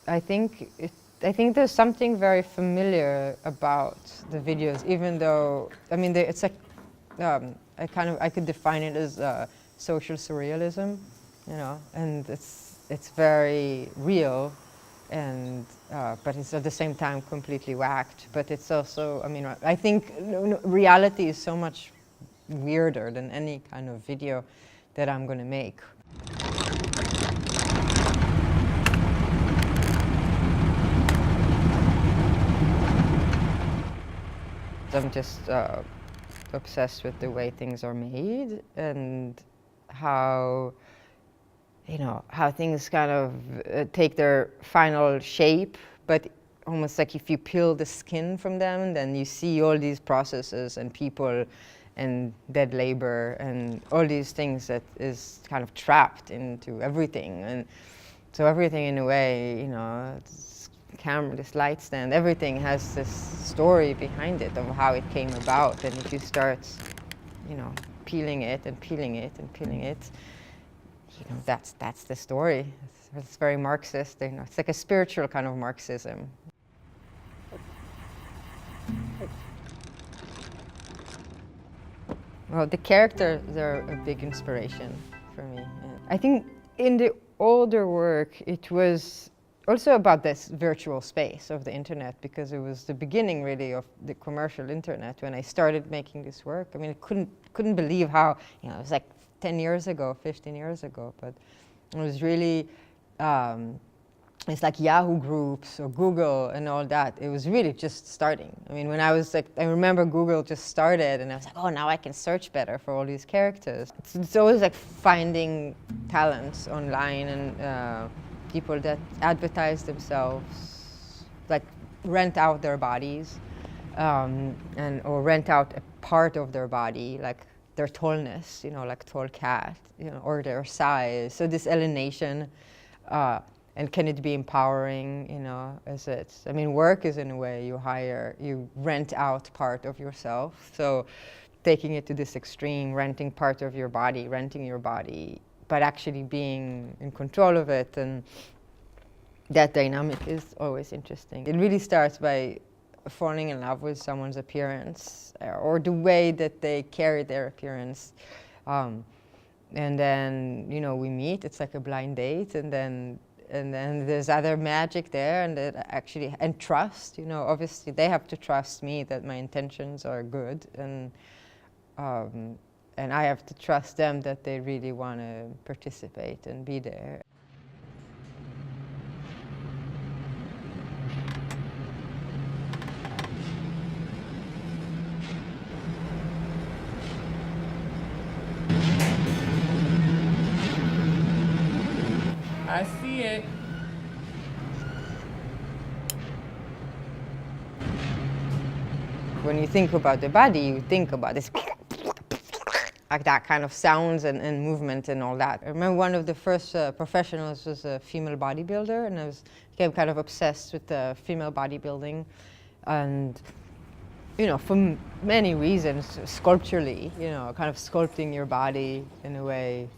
I think there's something very familiar about the videos, even though, I mean, it's like, I could define it as social surrealism, you know, and it's very real, and but it's at the same time completely whacked. But it's also, I mean, I think reality is so much weirder than any kind of video that I'm going to make. I'm just obsessed with the way things are made and how, you know, how things kind of take their final shape, but almost like if you peel the skin from them, then you see all these processes and people and dead labor and all these things that is kind of trapped into everything. And so everything, in a way, you know, this camera, this light stand, everything has this story behind it of how it came about. And if you start, you know, peeling it and peeling it and peeling it, you know, that's the story. It's very Marxist, you know, it's like a spiritual kind of Marxism. Well, the characters are a big inspiration for me. I think in the older work, it was also about this virtual space of the internet, because it was the beginning, really, of the commercial internet when I started making this work. I mean, I couldn't believe how, you know, it was like 10 years ago, 15 years ago, but it was really, it's like Yahoo groups or Google and all that. It was really just starting. I mean, when I was like, I remember Google just started and I was like, oh, now I can search better for all these characters. It's always like finding talents online and people that advertise themselves, like rent out their bodies or rent out a part of their body, like their tallness, you know, like tall cat, you know, or their size. So this alienation. And can it be empowering, you know, I mean, work is, in a way, you rent out part of yourself. So taking it to this extreme, renting part of your body, renting your body, but actually being in control of it, and that dynamic is always interesting. It really starts by falling in love with someone's appearance or the way that they carry their appearance. And then, you know, we meet, it's like a blind date, and then there's other magic there, and trust, you know, obviously they have to trust me that my intentions are good, and I have to trust them that they really want to participate and be there. I see it. When you think about the body, you think about this, like that kind of sounds and movement and all that. I remember one of the first professionals was a female bodybuilder, and I became kind of obsessed with female bodybuilding, and, you know, for many reasons, sculpturally, you know, kind of sculpting your body in a way.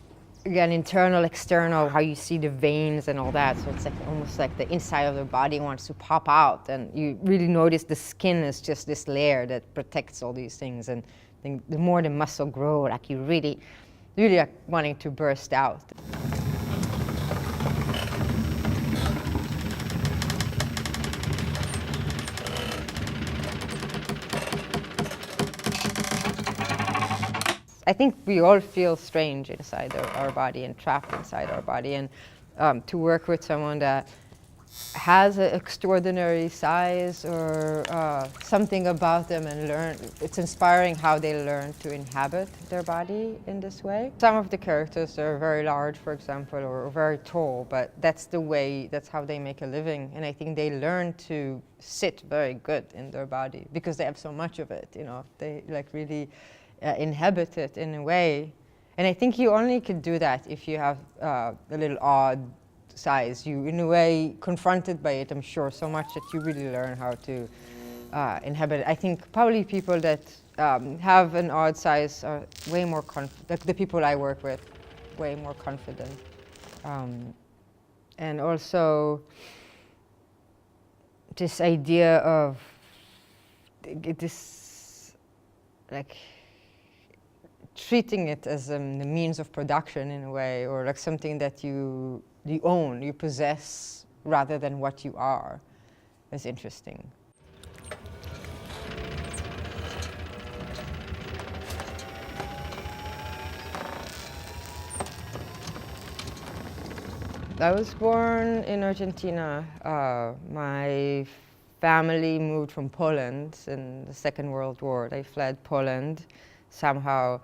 Again, internal, external, how you see the veins and all that. So it's like almost like the inside of the body wants to pop out, and you really notice the skin is just this layer that protects all these things. And I think the more the muscle grow, like you really like wanting to burst out. I think we all feel strange inside our body and trapped inside our body, and to work with someone that has an extraordinary size or something about them and learn, it's inspiring how they learn to inhabit their body in this way. Some of the characters are very large, for example, or very tall, but that's how they make a living, and I think they learn to sit very good in their body because they have so much of it, you know, they like really inhabit it in a way. And I think you only could do that if you have a little odd size. You, in a way, confronted by it, I'm sure, so much that you really learn how to inhabit it. I think probably people that have an odd size are way more confident, like the people I work with, way more confident. And also, this idea of this, like, treating it as the means of production in a way, or like something that you own, you possess, rather than what you are, is interesting. I was born in Argentina. My family moved from Poland in the Second World War. They fled Poland, somehow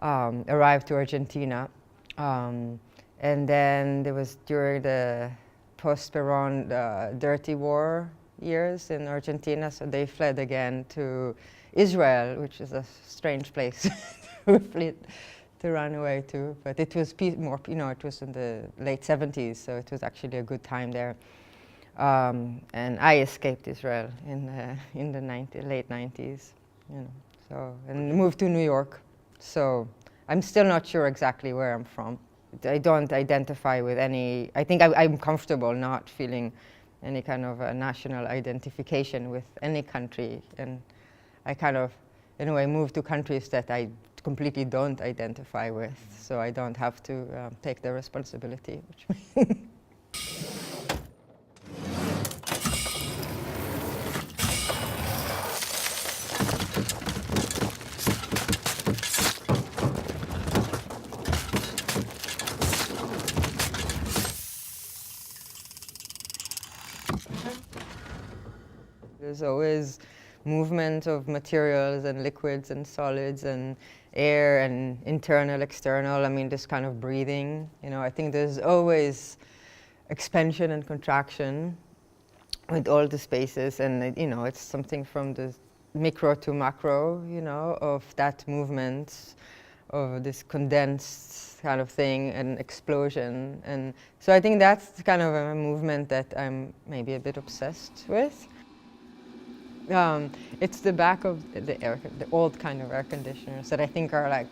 arrived to Argentina. And then there was during the post-Peron dirty war years in Argentina, so they fled again to Israel, which is a strange place to run away to, but it was more, it was in the late 70s, so it was actually a good time there. And I escaped Israel in the late 90s, and moved to New York. So I'm still not sure exactly where I'm from. I don't identify with any, I think I'm comfortable not feeling any kind of a national identification with any country, and I kind of, in a way, move to countries that I completely don't identify with, so I don't have to take the responsibility. There's always movement of materials and liquids and solids and air and internal, external. I mean, this kind of breathing. I think there's always expansion and contraction with all the spaces, and it's something from the micro to macro, of that movement, of this condensed kind of thing and explosion. And so I think that's kind of a movement that I'm maybe a bit obsessed with. It's the back of the old kind of air conditioners that I think are like,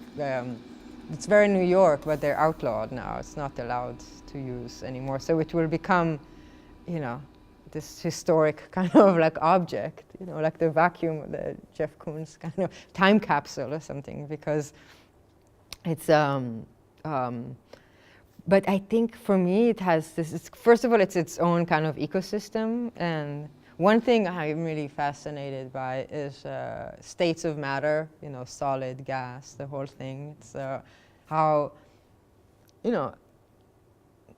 it's very New York, but they're outlawed now. It's not allowed to use anymore. So it will become, this historic kind of like object, like the vacuum, the Jeff Koons kind of time capsule or something, because it's, but I think for me it has this, first of all, it's its own kind of ecosystem. And one thing I'm really fascinated by is states of matter, solid, gas, the whole thing. It's how,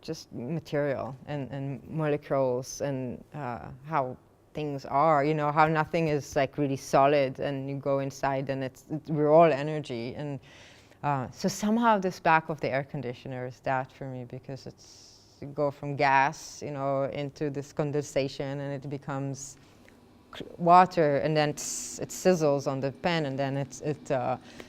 just material and molecules and how things are, how nothing is like really solid, and you go inside and we're all energy. And so somehow this back of the air conditioner is that for me, because you go from gas, into this condensation, and it becomes water, and then it sizzles on the pan, and then it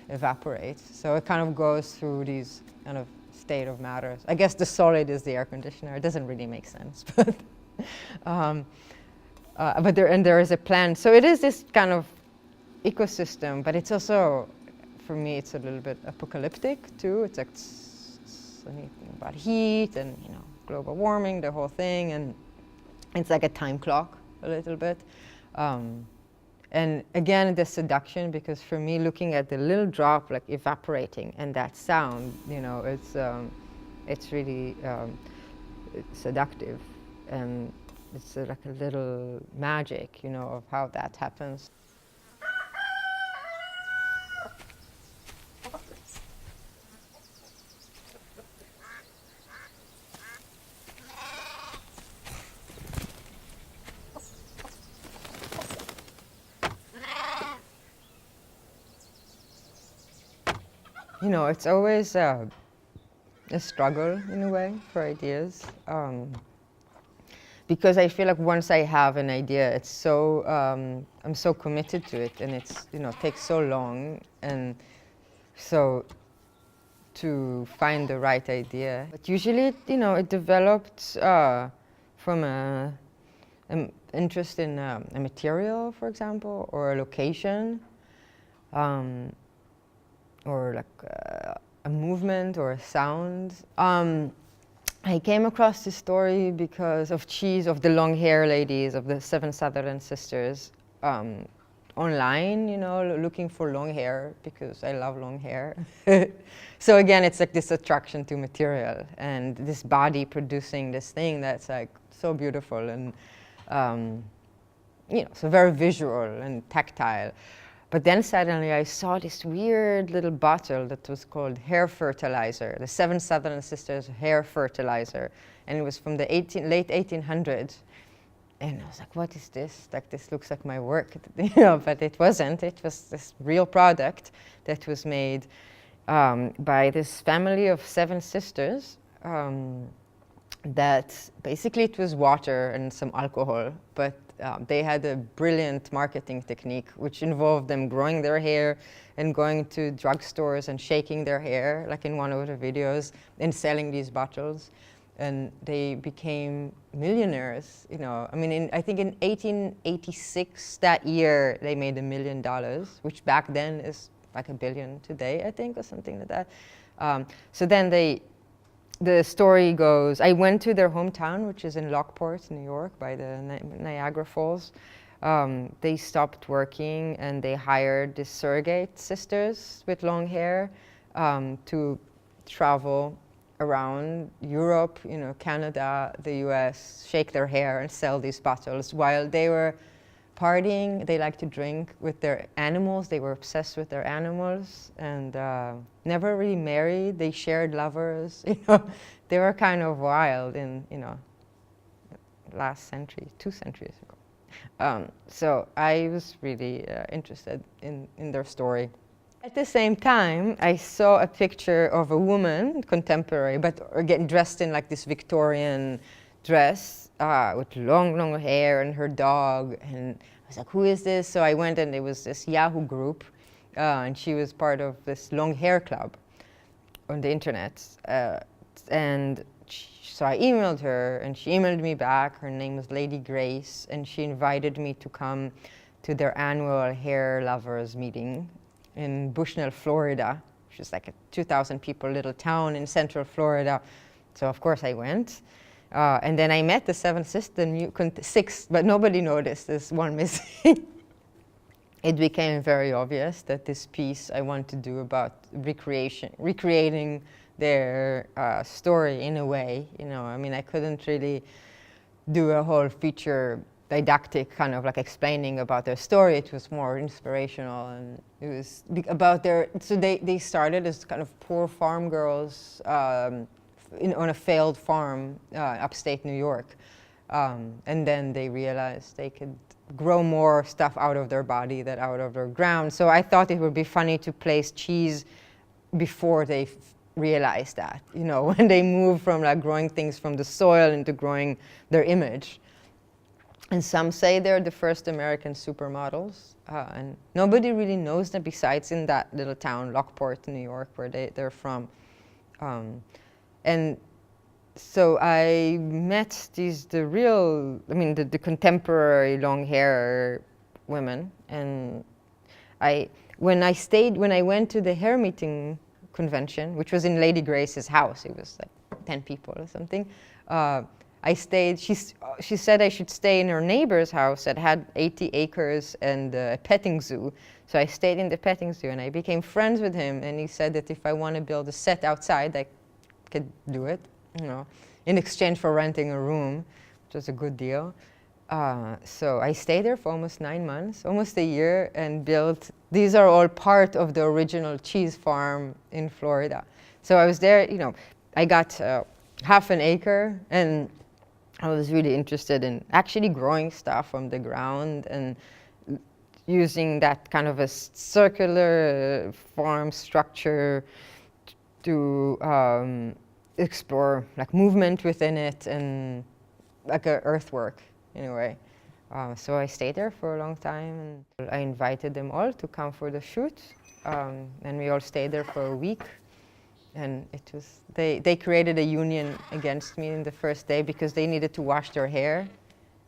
evaporates. So it kind of goes through these kind of state of matter. I guess the solid is the air conditioner. It doesn't really make sense, but there is a plant. So it is this kind of ecosystem, but it's also, for me, it's a little bit apocalyptic too. It's like anything about heat and global warming, the whole thing, and it's like a time clock a little bit. And again, the seduction, because for me, looking at the little drop like evaporating and that sound, it's really seductive, and it's like a little magic, of how that happens. It's always a struggle in a way for ideas, because I feel like once I have an idea, it's so I'm so committed to it, and it's takes so long, and so to find the right idea. But usually, it developed from an interest in a material, for example, or a location. Or like a movement or a sound. I came across this story because of cheese, of the long hair ladies, of the 7 Sutherland sisters, online, you know, looking for long hair because I love long hair. So again, it's like this attraction to material and this body producing this thing that's like so beautiful and, you know, so very visual and tactile. But then suddenly I saw this weird little bottle that was called hair fertilizer, the 7 Sutherland Sisters hair fertilizer. And it was from the late 1800s. And I was like, what is this? Like, this looks like my work, you know, but it wasn't. It was this real product that was made by this family of 7 sisters. That basically it was water and some alcohol, but they had a brilliant marketing technique which involved them growing their hair and going to drugstores and shaking their hair, like in one of the videos, and selling these bottles. And they became millionaires, you know. I mean, I think in 1886, that year, they made $1 million, which back then is like $1 billion today, I think, or something like that. So then the story goes, I went to their hometown, which is in Lockport, New York, by the Niagara Falls. They stopped working and they hired these surrogate sisters with long hair to travel around Europe, you know, Canada, the US, shake their hair and sell these bottles. While they were partying, they liked to drink with their animals. They were obsessed with their animals and never really married. They shared lovers, you know. They were kind of wild in, you know, last century, 2 centuries ago. So I was really interested in their story. At the same time, I saw a picture of a woman, contemporary, but again dressed in like this Victorian dress with long hair and her dog. And I was like, who is this? So I went and it was this Yahoo group. And she was part of this long hair club on the internet. So I emailed her and she emailed me back. Her name was Lady Grace. And she invited me to come to their annual hair lovers meeting in Bushnell, Florida, which is like a 2,000 people little town in central Florida. So of course I went. And then I met the 7 sisters, 6, but nobody noticed. There's one missing. It became very obvious that this piece I want to do about recreating their story in a way. You know, I mean, I couldn't really do a whole feature didactic kind of like explaining about their story. It was more inspirational, and it was about their, so they started as kind of poor farm girls on a failed farm upstate New York, and then they realized they could grow more stuff out of their body than out of their ground. So I thought it would be funny to place cheese before they realized that, you know, when they moved from like growing things from the soil into growing their image. And some say they're the first American supermodels, and nobody really knows them besides in that little town, Lockport, New York, where they're from. And so I met the contemporary long hair women, and when I went to the hair meeting convention, which was in Lady Grace's house, it was like 10 people or something. I stayed, she said I should stay in her neighbor's house that had 80 acres and a petting zoo. So I stayed in the petting zoo and I became friends with him, and he said that if I want to build a set outside, I could do it, you know, in exchange for renting a room, which was a good deal. So I stayed there for almost 9 months, almost a year, and built, these are all part of the original cheese farm in Florida. So I was there, you know, I got half an acre, and I was really interested in actually growing stuff from the ground and using that kind of a circular farm structure to explore like movement within it and like a earthwork in a way. So I stayed there for a long time, and I invited them all to come for the shoot, and we all stayed there for a week. And it was, they created a union against me in the first day because they needed to wash their hair,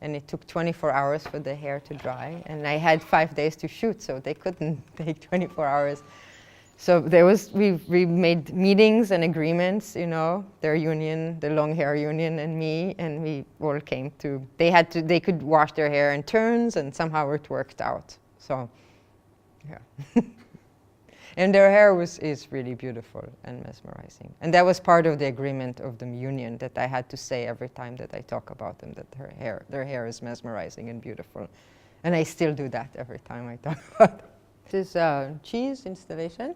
and it took 24 hours for the hair to dry. And I had 5 days to shoot, so they couldn't take 24 hours. So we made meetings and agreements, you know, their union, the long hair union and me, and we all came to, they could wash their hair in turns, and somehow it worked out. So, yeah. And their hair is really beautiful and mesmerizing. And that was part of the agreement of the union, that I had to say every time that I talk about them, that their hair is mesmerizing and beautiful. And I still do that every time I talk about them. This is a cheese installation.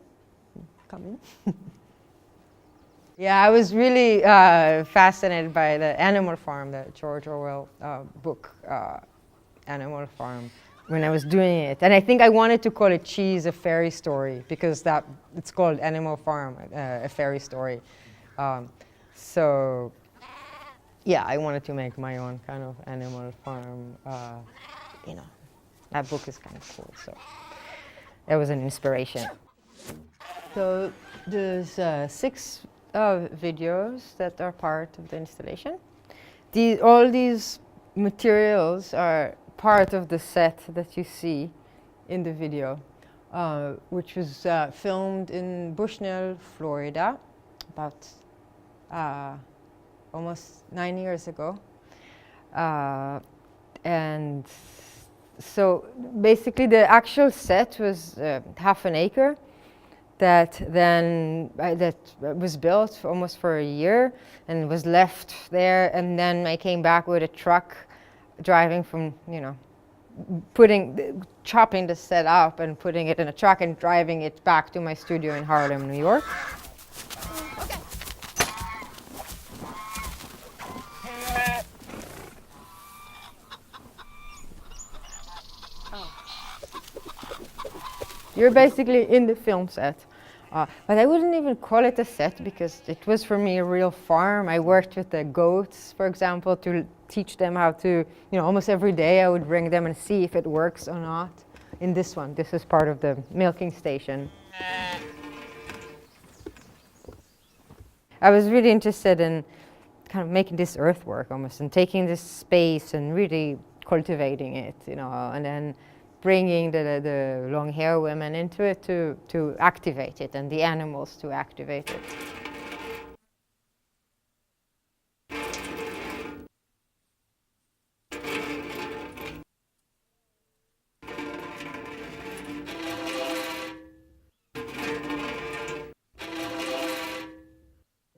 Come in. Yeah, I was really fascinated by the Animal Farm, the George Orwell book, Animal Farm, when I was doing it. And I think I wanted to call it Cheese, a Fairy Story, because it's called Animal Farm, a fairy story. So, yeah, I wanted to make my own kind of Animal Farm. You know, that book is kind of cool, so that was an inspiration. So there's 6 videos that are part of the installation. All these materials are part of the set that you see in the video, which was filmed in Bushnell, Florida, about almost 9 years ago. And so basically the actual set was half an acre that was built almost for a year and was left there, and then I came back with a truck driving from, you know, chopping the set up and putting it in a truck and driving it back to my studio in Harlem, New York. You're basically in the film set. But I wouldn't even call it a set, because it was for me a real farm. I worked with the goats, for example, to teach them how to, you know, almost every day I would bring them and see if it works or not. In this one, this is part of the milking station. I was really interested in kind of making this earthwork almost, and taking this space and really cultivating it, you know, and then bringing the long hair women into it to activate it, and the animals to activate it.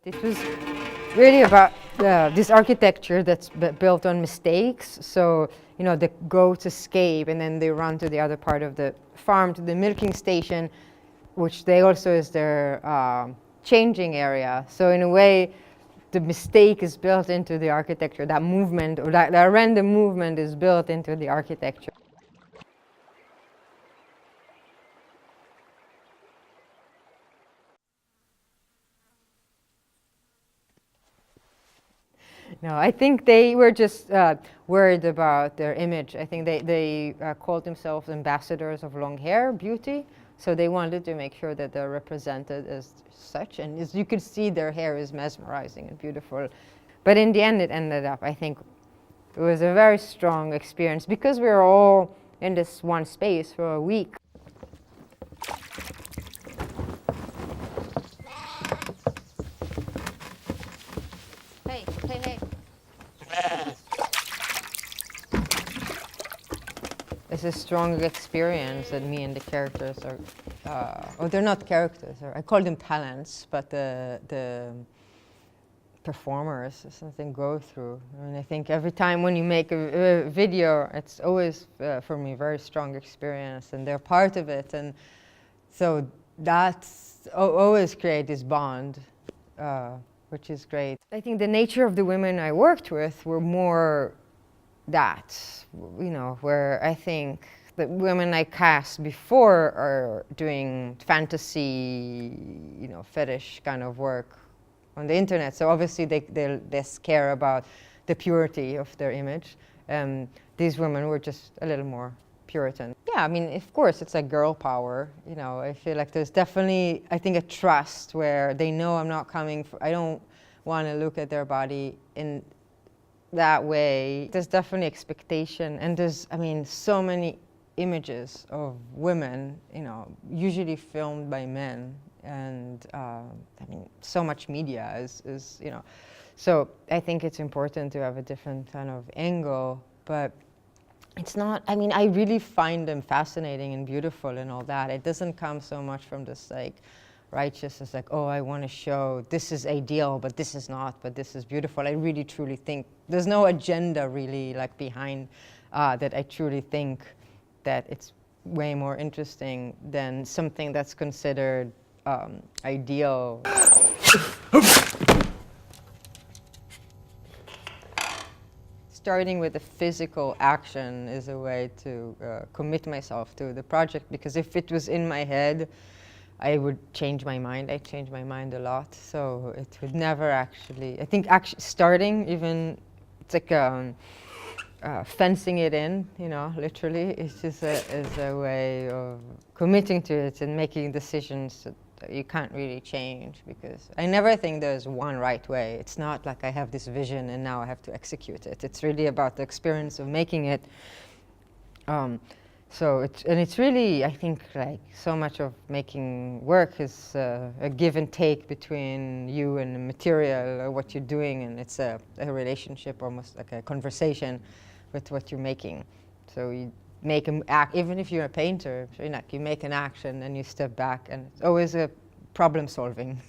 It was really about this architecture that's built on mistakes. So, you know, the goats escape and then they run to the other part of the farm, to the milking station, which they also is their changing area. So in a way, the mistake is built into the architecture. That movement, or that random movement, is built into the architecture. No, I think they were just worried about their image. I think they called themselves ambassadors of long hair beauty. So they wanted to make sure that they're represented as such. And as you could see, their hair is mesmerizing and beautiful. But in the end, it ended up, I think, it was a very strong experience, because we were all in this one space for a week. Hey, hey, hey. It's a strong experience that me and the characters are, oh, they're not characters, I call them talents, but the performers, something go through. And I think every time when you make a video, it's always, for me, a very strong experience, and they're part of it. And so that's always create this bond, which is great. I think the nature of the women I worked with were more that, you know, where I think the women I cast before are doing fantasy, you know, fetish kind of work on the internet. So obviously they less care about the purity of their image. These women were just a little more Puritan. Yeah, I mean, of course, it's like girl power. You know, I feel like there's definitely, I think, a trust where they know I'm not coming I don't want to look at their body in that way. There's definitely expectation, and there's, I mean, so many images of women, usually filmed by men, and I mean, so much media is. So I think it's important to have a different kind of angle, but it's not, I mean, I really find them fascinating and beautiful and all that. It doesn't come so much from this like righteousness, like, oh, I want to show this is ideal, but this is not, but this is beautiful. I really truly think there's no agenda really like behind that. I truly think that it's way more interesting than something that's considered ideal. Starting with a physical action is a way to commit myself to the project, because if it was in my head, I would change my mind. I change my mind a lot, so it would never actually, I think actually starting even, it's like fencing it in, literally. It's just is a way of committing to it and making decisions that you can't really change, because I never think there's one right way. It's not like I have this vision and now I have to execute it. It's really about the experience of making it. So it's really, I think, like so much of making work is a give and take between you and the material or what you're doing, and it's a relationship, almost like a conversation with what you're making. So you make an act, even if you're a painter, you make an action and you step back, and it's always a problem solving,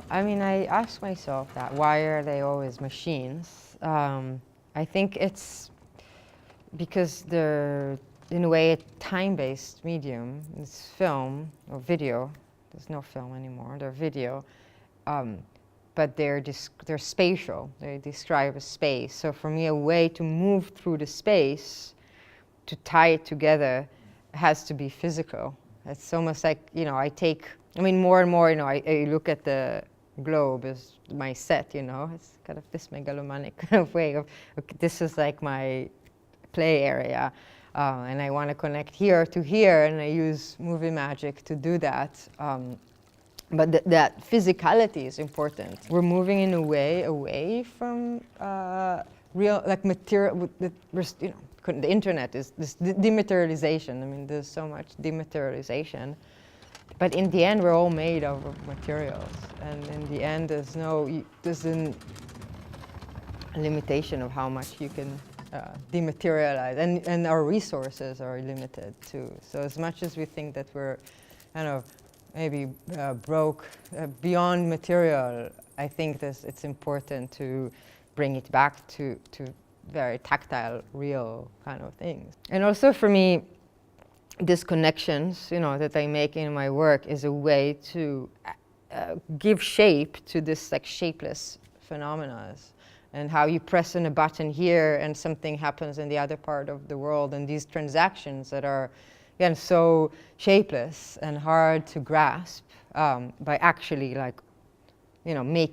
I mean, I ask myself that, why are they always machines? I think it's because they're, in a way, a time-based medium. It's film or video. There's no film anymore. They're video. But they're spatial. They describe a space. So for me, a way to move through the space, to tie it together, has to be physical. It's almost like, more and more, I look at the globe as my set, It's kind of this megalomaniac kind of way of, okay, this is like my play area, and I want to connect here to here, and I use movie magic to do that. But that physicality is important. We're moving in a way away from real, like material. The internet is this dematerialization. I mean, there's so much dematerialization. But in the end, we're all made of materials, and in the end, there's a limitation of how much you can dematerialize, and our resources are limited too. So as much as we think that we're kind of maybe broke beyond material, I think it's important to bring it back to very tactile, real kind of things. And also for me, these connections, that I make in my work is a way to give shape to this like shapeless phenomena, and how you press on a button here and something happens in the other part of the world, and these transactions that are, again, so shapeless and hard to grasp, by actually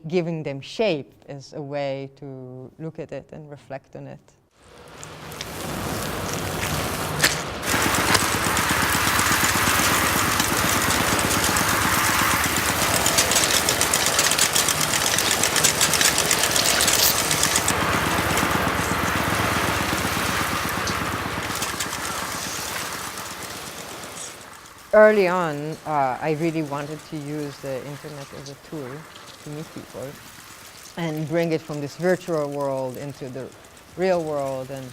giving them shape is a way to look at it and reflect on it. Early on, I really wanted to use the internet as a tool to meet people and bring it from this virtual world into the real world and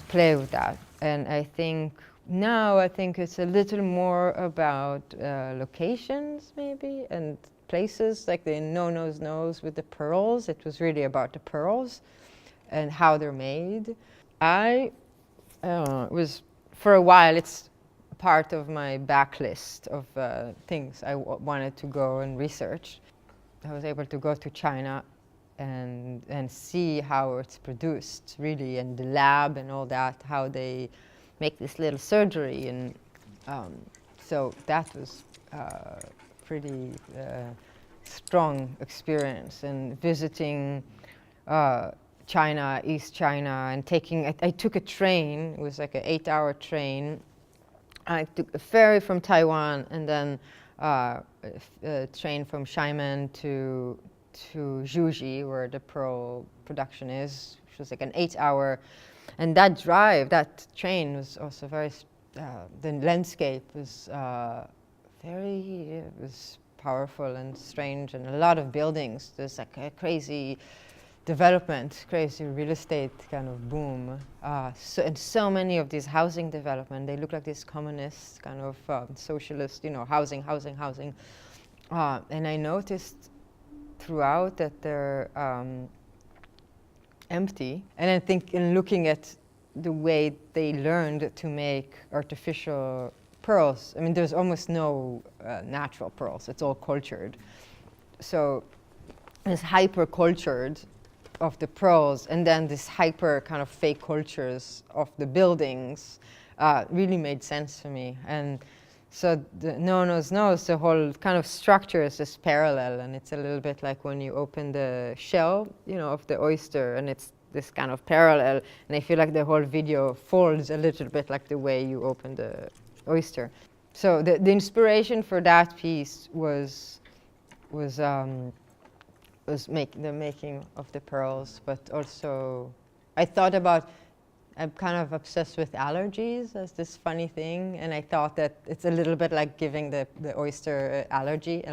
play with that. And I think now, it's a little more about locations maybe, and places, like the knows with the pearls. It was really about the pearls and how they're made. I was, for a while, it's part of my backlist of things I wanted to go and research. I was able to go to China and see how it's produced, really, and the lab and all that, how they make this little surgery. And so that was pretty strong experience. And visiting China, East China, and I took a train. It was like an 8-hour train. I took a ferry from Taiwan, and then a train from Xiamen to Zhuji, where the pearl production is, which was like an 8-hour. And that train was also very, the landscape was it was powerful and strange, and a lot of buildings. There's like a crazy development, crazy real estate kind of boom. And so many of these housing development, they look like these communist kind of socialist, housing. And I noticed throughout that they're empty. And I think in looking at the way they learned to make artificial pearls, I mean, there's almost no natural pearls. It's all cultured. So it's hyper-cultured of the pearls, and then this hyper kind of fake cultures of the buildings really made sense for me. And so the the whole kind of structure is just parallel, and it's a little bit like when you open the shell, of the oyster, and it's this kind of parallel. And I feel like the whole video folds a little bit like the way you open the oyster. So the inspiration for that piece was the making of the pearls, but also I thought about, I'm kind of obsessed with allergies as this funny thing, and I thought that it's a little bit like giving the oyster allergy,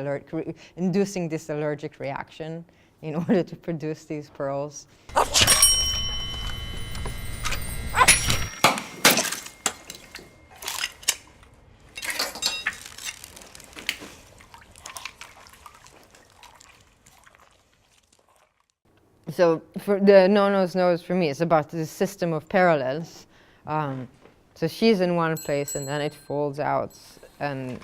inducing this allergic reaction in order to produce these pearls. So for the no-nose nose, for me, it's about the system of parallels. So she's in one place, and then it folds out, and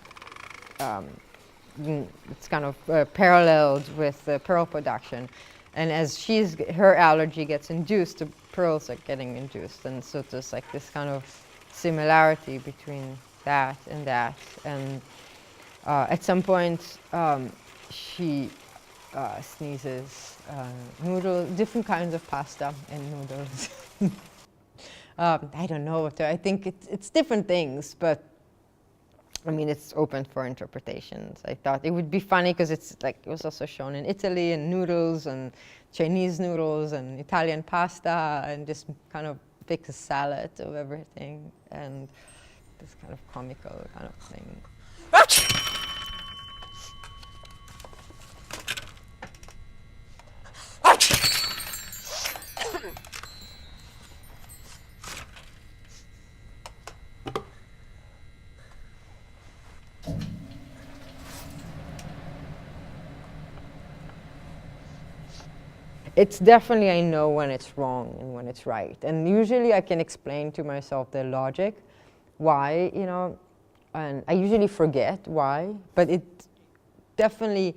it's kind of paralleled with the pearl production. And as her allergy gets induced, the pearls are getting induced. And so there's like this kind of similarity between that. And at some point, she sneezes different kinds of pasta and noodles. I don't know. I think it's different things, but I mean, it's open for interpretations. I thought it would be funny because it was also shown in Italy, and noodles and Chinese noodles and Italian pasta, and just kind of pick a salad of everything, and this kind of comical kind of thing. It's definitely, I know when it's wrong and when it's right. And usually I can explain to myself the logic, why, and I usually forget why, but it definitely,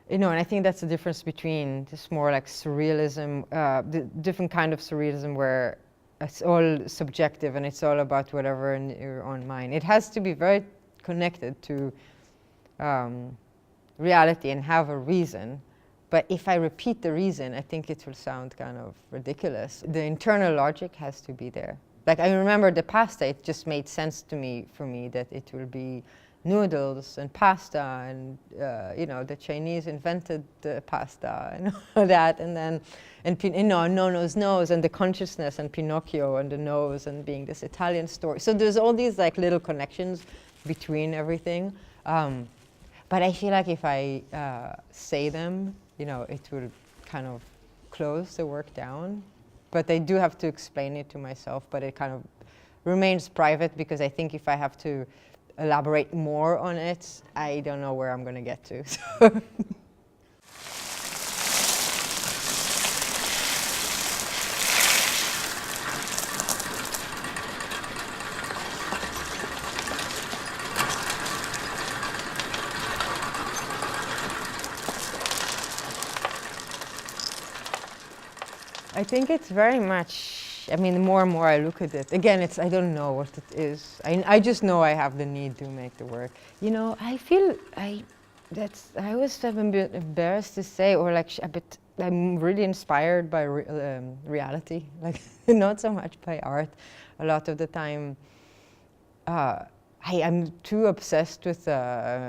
and I think that's the difference between just more like surrealism, the different kind of surrealism where it's all subjective and it's all about whatever in your own mind. It has to be very connected to reality and have a reason. But if I repeat the reason, I think it will sound kind of ridiculous. The internal logic has to be there. Like, I remember the pasta, it just made sense for me that it will be noodles and pasta, and the Chinese invented the pasta and all that, and then Nono's nose and the consciousness, and Pinocchio and the nose, and being this Italian story. So there's all these like little connections between everything. But I feel like if I say them, it will kind of close the work down. But I do have to explain it to myself, but it kind of remains private, because I think if I have to elaborate more on it, I don't know where I'm going to get to. So I think it's very much, I mean, the more and more I look at it, again, I don't know what it is. I just know I have the need to make the work. I feel, I always am a bit embarrassed to say, or like, but I'm really inspired by reality, like not so much by art. A lot of the time, I'm too obsessed with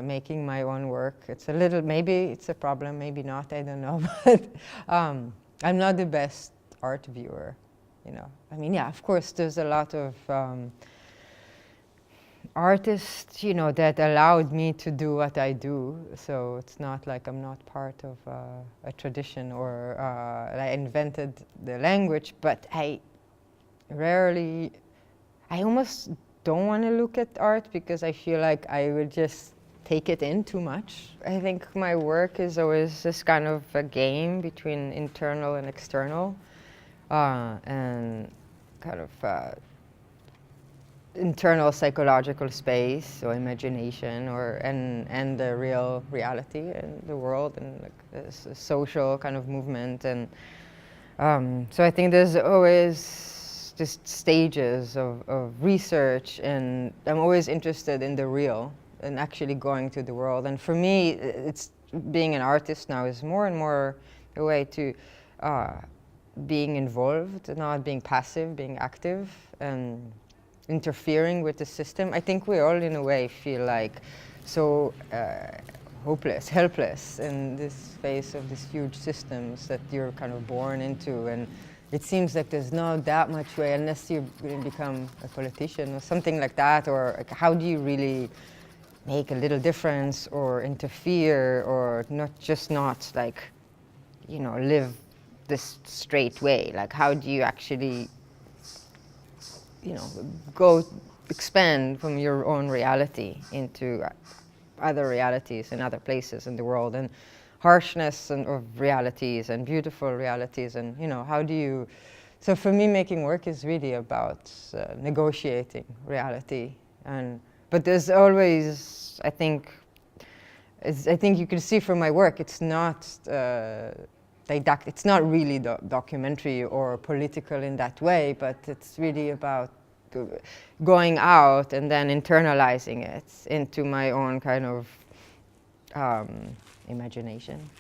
making my own work. It's a little, maybe it's a problem, maybe not, I don't know. But I'm not the best art viewer, you know. I mean, yeah, of course, there's a lot of artists, you know, that allowed me to do what I do. So it's not like I'm not part of a tradition or I invented the language, but I almost don't want to look at art because I feel like I would just take it in too much. I think my work is always this kind of a game between internal and external, and kind of internal psychological space or imagination, and the real reality in the world, and like this social kind of movement. And so I think there's always just stages of research, and I'm always interested in the real and actually going to the world. And for me, it's being an artist now is more and more a way to being involved, not being passive, being active, and interfering with the system. I think we all, in a way, feel like so hopeless, helpless in this face of these huge systems that you're kind of born into. And it seems like there's not that much way, unless you become a politician or something like that, or like, how do you really make a little difference or interfere, or not like, you know, live this straight way? Like, how do you actually, you know, go expand from your own reality into other realities and other places in the world, and harshness of realities and beautiful realities, and, you know, how do you... So for me, making work is really about negotiating reality. But there's always, I think you can see from my work, it's not it's not really documentary or political in that way, but it's really about going out and then internalizing it into my own kind of imagination.